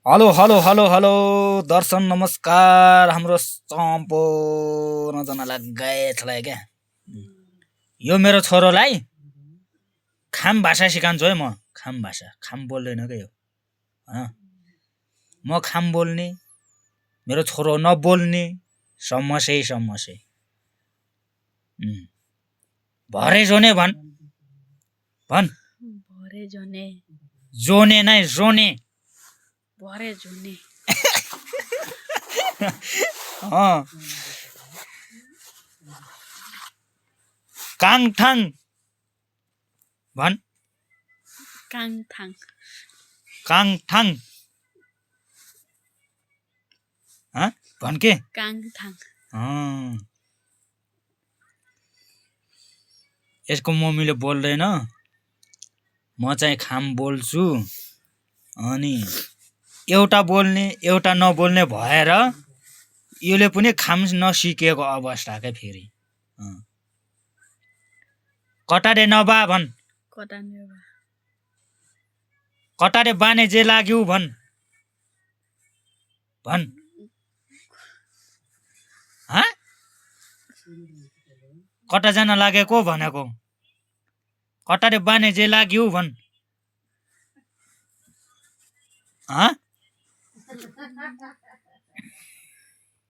hello hello hello hello दर्शन नमस्कार हाम्रो सम्पूर्णजनालाई गायतलाई क्या यो मेरो छोरोलाई खाम भाषा सिकाउँछु है म खाम भाषा खाम बोल्दैन क्या यो म खाम बोल्ने मेरो छोरो नबोल्ने समस्या भरे जोने भन भरे जोने जोने नै जोने भरे जोने काङठाङ भन काङथाङ काङठाङ भन के काङथाङ यसको मम्मीले बोल्दैन म चाहिँ खाम बोल्छु अनि एउटा बोल्ने एउटा नबोल्ने भएर योले पनि खाम नसिकेको अवस्था क्या फेरि कटारे नबा भन कटानेवा कटारे बाने जे लाग्यो भन कटा जान लागेको भनेको कटारे बाने जे लाग्यो भन